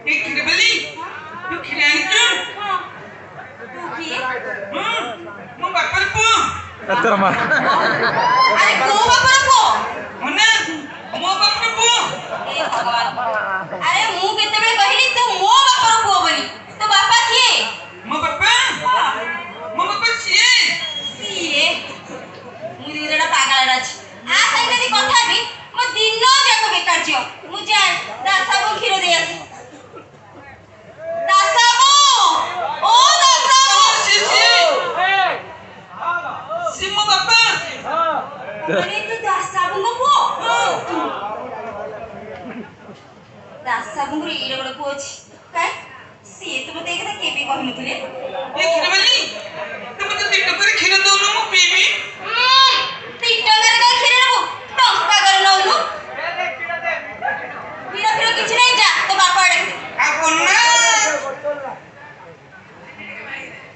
ये खीर बली तू खीर आनी क्यों तू की मो बापर को तेरा माँ अरे को बापर को मने मो बापर को ए भगवान अरे मु केते बेले कहिली तू मो बापर को बोली तो बापा किए मो बापा सिए मु दिदड़ा पागल राज आ सही कदी कथा भी मो दिन जाक बेकार छियो मु जाय दासाबो खीर दे आसी दासाबो ओ दासाबो सी मो बापा अरे तू दासाबो को दासाबो रे इरे बड़ को अछि काय सी तो मते एकदा केबे कहनुथिले ये खीर बली तू मते 3 टकर खीर दोनु मु पीबी 3 टकर का खीर नबो टंका कर नउनु खीर किछ नै जा तो बापा आडे आ कोन्ना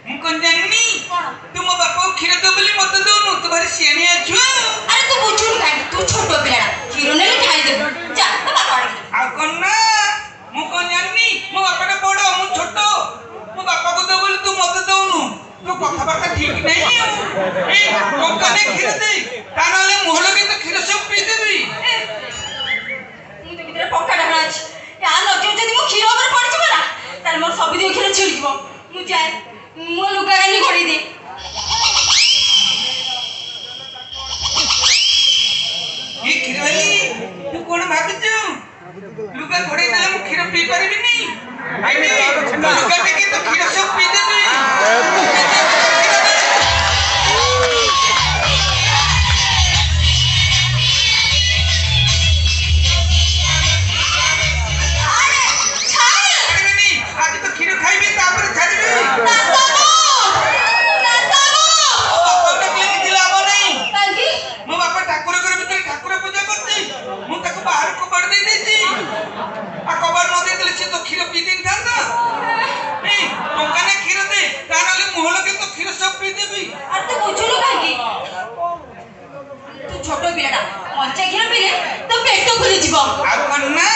मु कोन जाननी तू मो बापा खीर दो बोली मते दोनु तू भारी सियानी आछु अरे तू बुझुन काई तू छोटो पिलाडा खीर ने खाई दे जा तो बापा आडे आ कोन्ना मु कोन जाननी मो बापा ने बड़ मु छोटो मो बापा को दो बोली तू मते दोनु तो कथा बात ठीक नहीं ए टंका ने खीर दे तानले मोहल के तो खीर सब पी देबी तू तो भीतर पक्का ढाणा अछि या लज्जो जदी मो खीर ऊपर पड़ जिवो ना तार मोर सब दियो खीर छिड़ जिवो मु जाय मो लुगा गानी घोड़ी दे ये खीर वाली तू कोन भाबिଛୁ लुगा घोड़े देले मु खीर पी परिबी नहीं आइबी लुगा टेके तो खीर सब पी देबी छोटो पिलाडा मंचा खीर पीले तो पेट फुली जीवो आ कन्ना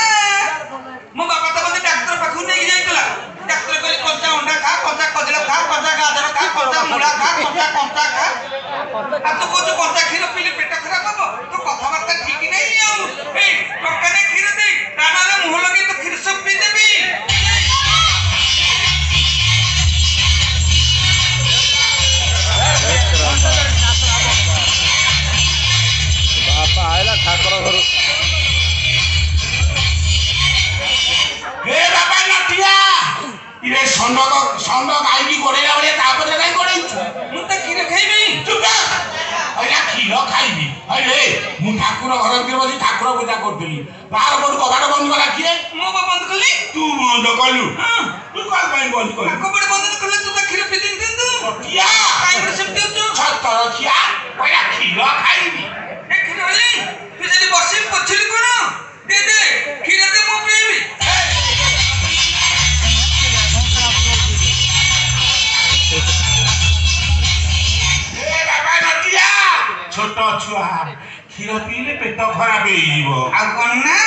मो बापा तो मते डॉक्टर पाखु नै जाइतला डॉक्टर कहले कच्चा अंडा खा कच्चा कजला खा कच्चा गाजर खा कच्चा मूला खा कच्चा खा आ तो कोच कच्चा खीर पीले पेट खराब हो तो कथा बात ठीक नै आउ ए टंका ने खीर दे तानाले मुह लगे तो खीर सब पी देबी बापा आइला ठाकुर घर हे बाबा नटिया इरे संड गाई की गोड़ेला बड़े तापर गाई गोड़ेछु मु त खीर खाइबी चुप अरे खीर खाइबी अरे मु ठाकुर घर के बसी ठाकुर पूजा करथली बाहर बड़ कबाड़ बंद करा किए मो बा बंद करली तू बंद कलु तू कल ପାଇଁ बंद कलु कबाड़ बंद करले तू त खीर पी दिन दिन तू नटिया काई बड़ सब देउ छतर खिया ओया खीर खाइबी ए खीर वाली तू जदी बसी पछली कोन दे दे खीर दे मु पीबी ए बाबा नटिया छोट छुआ खीर पीले पेट खराब हे जीवो आ कोन्ना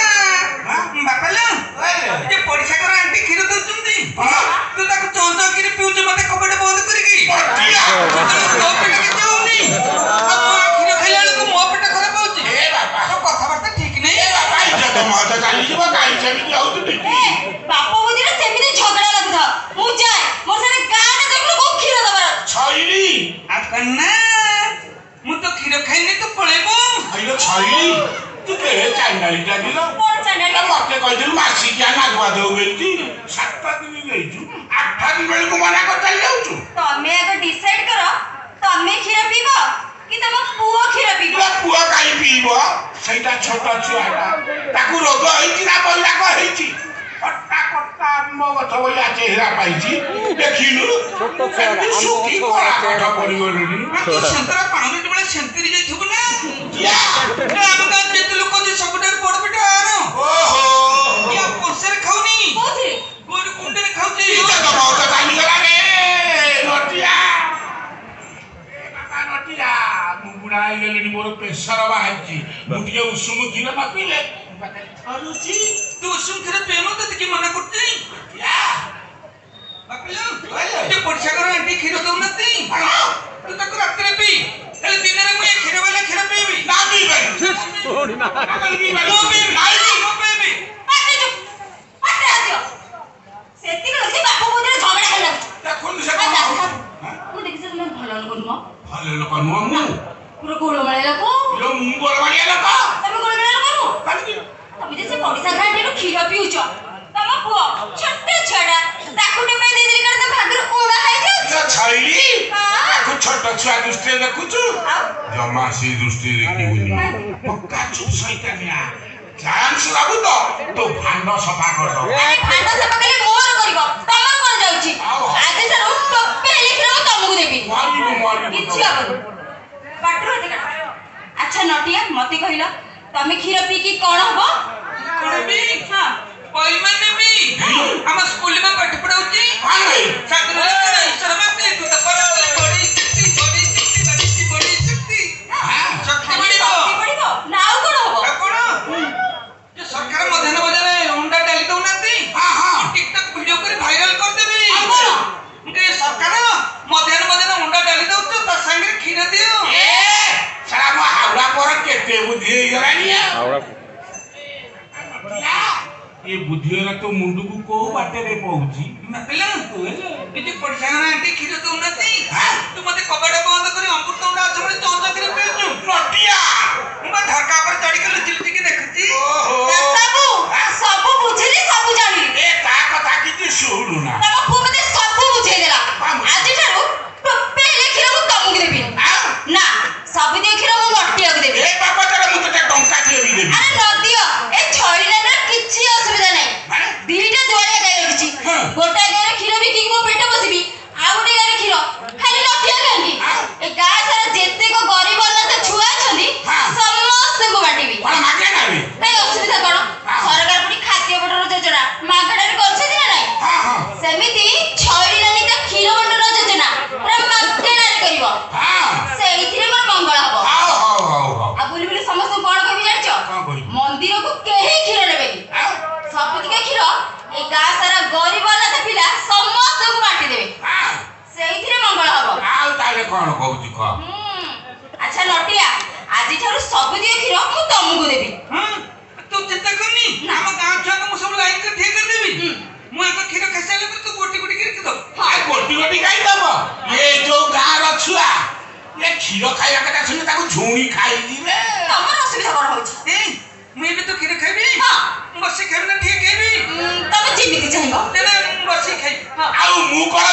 बापालो जे परीक्षा कर आंटी खीर दउचंदी तू ताको चंचो खीर पिउछ मते कबड बंद करिकी नटिया तो पेट के जाउनी खीर खाइला को मो पेट खराब होउची ए बाबा तो कथा बात ठीक नै ए बाबा इज्जत मत चाली जीवो काई सेमी आउ तू देखी ए बापा बुझिले सेमिते झगड़ा लागुथा मु जाय मोर साथे गांडा देखलो को खीर दबार छैली आ कन्ना मु तो खीर खाइने तो पळेबो आइलो छैली तू के चांडाली जागिलो कोन चैनल ए मते कहिदिल मासी क्या नागवा देउ बेलती 7 दिन गइछु 8 दिन बेल को मना कर चल जाउछु तमे अगर डिसाइड करो तमे खीर पीबो कि तम पुओ खीर पीबो तू पुआ काई पीबो सेटा छोटा छुआटा ताकू रोग होइछि ना बल्ला को होइछि कट्टा कट्टा मगथ बोला चेहरा पाइछि देखिलु छोटो छुआटा सुखी कोला कठ पड़ी गलुनी तू संतरा पानी बळे सेंतरी जाइथबो ना क्या हम का जेत लोक जे सबडर बड़ बेटा आनो ओहो या पोसर खाउनी कोथि गोर कुंडे खाउची इता तो बहुत टाइम गला रे नटिया ए बाबा नटिया मुगुड़ाई गेलेनी मोर प्रेशर बाहाइछि मुटिए उसुम खीर न पीले थरुची तू सुन खीर पेनो त की मना करती ନୁହଁ ମୁଁ ପୁରା ଗୋଳମାଳିଆ ଲୋକ ଇଲୋ ମୁଁ ଗୋଳମାଳିଆ ଲୋକ ତମେ ଗୋଳମାଳିଆ ଲୋକ ନୁହଁ କାହିଁକି ତମେ ଯେ ସେ ପଡ଼ିଶା ଘାଟିରୁ କ୍ଷୀର ପିଉଛ ତମ ପୁଅ ଛୋଟ ଛୁଆଟା ତାକୁ ଟିକେ ଦେଇଦେଲି କାରଣ ତମ ଭାଗରେ ଉଣା ହେଇଯାଉଛି ଇଲୋ ଛଇଲି ହଁ। ତାକୁ ଛୋଟ ଛୁଆ ଦୃଷ୍ଟିରେ ଦେଖୁଛୁ ଆଉ ଜମା ସେ ଦୃଷ୍ଟିରେ ଦେଖିବୁନି ପକ୍କା ଚୁପ୍ ସଇତାନିଆ ଚାନ୍ସ ଲାଗୁ ତ ତୋ ଭାଣ୍ଡ ସଫା କରିଦବ ଆରେ ଭାଣ୍ଡ ସଫା କଲେ ମୋର କରିବ ତମର କଣ ଯାଉଛି ଆଉ। ଆଜି ଠାରୁ ଟୋପେ ହେଲେ କ୍ଷୀର ମୁଁ ତମକୁ ଦେବି ମରିବୁ କିଛି ହବନି ପାଟିରୁ ଏତେ କାଟ ଆଚ୍ଛା ନଟିଆ ମତେ କହିଲ ତମେ କ୍ଷୀର ପିଇକି କଣ ହବ କଣ ବି ହଁ ପଇମାନେ ବି ଆମ ସ୍କୁଲରେ ପାଠ ପଢାଉଛି କଣ ଭାଇ ସାଧାରଣ ଈଶ୍ୱର ମାତ୍ରେ ତୁ ତ ପଢାଉଥିଲେ ବଡି ଶକ୍ତି ଶକ୍ତି ବଢିବ ଶକ୍ତି ବଢିବ ନା ଆଉ କଣ ହବ ଆଉ କଣ ଯେ ସରକାର ମଧ୍ୟାହ୍ନ ଭୋଜନରେ ଅଣ୍ଡା ଡାଲି ଦଉନାହାନ୍ତି ଟିକଟକ୍ ଭିଡିଓ କରି ଭାଇରାଲ କରିଦେବି ଆଉ କଣ? ମୁଁ କହିଲି ସରକାର ମଧ୍ୟାହ୍ନ ଭୋଜନ ଅଣ୍ଡା ଡାଲି ଦଉଛୁ ତା ସାଙ୍ଗରେ କ୍ଷୀର ଦିଅ ସାରା ମୋ ହାଉଡା પર କେତେ ବୁଦ୍ଧି ହେଇଗଲାଣି ଏ ବୁଦ୍ଧିରା ତୋ ମୁଣ୍ଡକୁ କୋଉ ବାଟରେ ପହୁଛି ପିଲା କିଛି ପଇସା ଆଣ୍ଟି କ୍ଷୀର ଦଉନାହାନ୍ତି ତୁ ମତେ କବାଟ ବନ୍ଦ କରି ଅମୃତଭଣ୍ଡା ଅଛି ବୋଲି ଚଞ୍ଚା କ୍ଷୀର ପିଉଛୁ ନଟିଆ ମୁଁ ବା ଝରକା ଉପରେ ଚଢିକି ଲୁଚିକି ଦେଖୁଛି ସବୁ ବୁଝିଲି ସବୁ ଜାଣିଲି ଏ ତା କଥା କିଛି ଶୁଣୁ ନା ତମ ପୁଅ ମତେ ସବୁ ବୁଝେଇଦେଲା ଆଜି ଠାରୁ ଟୋପେ ହେଲେ କ୍ଷୀର ମୁଁ ତମକୁ ଦେବି ନା ସବୁଦିନ କ୍ଷୀର ମୁଁ ନଟିଆକୁ ଦେବି ଏ ବାପା ମୁଁ ତତେ ଟଙ୍କା ଦିଏ ବି ଦେବି ଆରେ ନଦିଅ ଏ ଛଳିଲାର କିଛି ଅସୁବିଧା ନାହିଁ ଦିଟା ଦୁଆଳିଆ ଗାଈ ରଖିଛି ଗୋଟାଏ ଗାଈର କ୍ଷୀର ବିକିକି ମୋ ପେଟ ବସିବି ଆଉ ଗୋଟେ ଗାଈର କ୍ଷୀର ଖାଲି ନଟିଆ କାହିଁକି ଏ ଗାଁ ସାରା ଯେତେକ ଗରିବ ଅନାଥ ଛୁଆ ଅଛନ୍ତି ସମସ୍ତଙ୍କୁ ବାଣ୍ଟିବି କଣ ମାଗେ ନା ବେ କାଇଁ ଅସୁବିଧା କଣ ସରକାର ପୁଣି ଖାଦ୍ୟ ବଣ୍ଟନ ଯୋଜନା ମାଗଣାରେ କରୁଛନ୍ତି ନା ନାଇଁ ସେମିତି ଛଳିଲାନି ତା କ୍ଷୀର ବଣ୍ଟନ ଯୋଜନା ପୁରା ମାଗଣାରେ କରିବ ସେଇଥିରେ ମୋର ମଙ୍ଗଳ ହବ ଆଉ ବୁଲି ବୁଲି ସମସ୍ତଙ୍କୁ କଣ କହିବି ଜାଣିଛ ମନ୍ଦିରକୁ କେହି କ୍ଷୀର ନେବେନି ସବୁତିକ କ୍ଷୀର ଏ ଗାଁ ସାରା ଗରିବ ଅନାଥ ପିଲା ସମସ୍ତଙ୍କୁ ବାଣ୍ଟି ଦେବେ ସେଇଥିରେ ମଙ୍ଗଳ ହବ ଆଉ ତାହେଲେ କଣ କହୁଛି କହ ଆଚ୍ଛା ନଟିଆ ଆଜିଠାରୁ ସବୁତିକ କ୍ଷୀର ମୁଁ ତମକୁ ଦେବି ତୁ ଚିନ୍ତା କରନି ଆମ ଗାଁ ଛୁଆଙ୍କୁ ମୁଁ ସବୁ ଲାଇନ୍ କରି ଠିକ କରିଦେବି ମୁଁ ଆଗ କ୍ଷୀର ଖାଇସାରିଲା ପରେ ତୁ ଗୋଟି ଗୋଟି କରି ରଖିଦବ ଗୋଟି ଗୋଟି ଖାଇ ଦବ ଏ ଯୋଉ ଗାଁର ଛୁଆ ଏ କ୍ଷୀର ଖାଇବା କଥା ଶୁଣି ତାକୁ ଝୁଣି ଖାଇଯିବେ ତମର ଅସୁବିଧା କଣ ହଉଛି ମୁଁ ଏବେ ତ କ୍ଷୀର ଖାଇବି ମୁଁ ବସି ଖାଇବି ନା ଠିକ ଖାଇବି ତମେ ଯେମିତି ଚାହିଁବ ମୁଁ ବସି ଖାଇବି ଆଉ ମୁଁ କଣ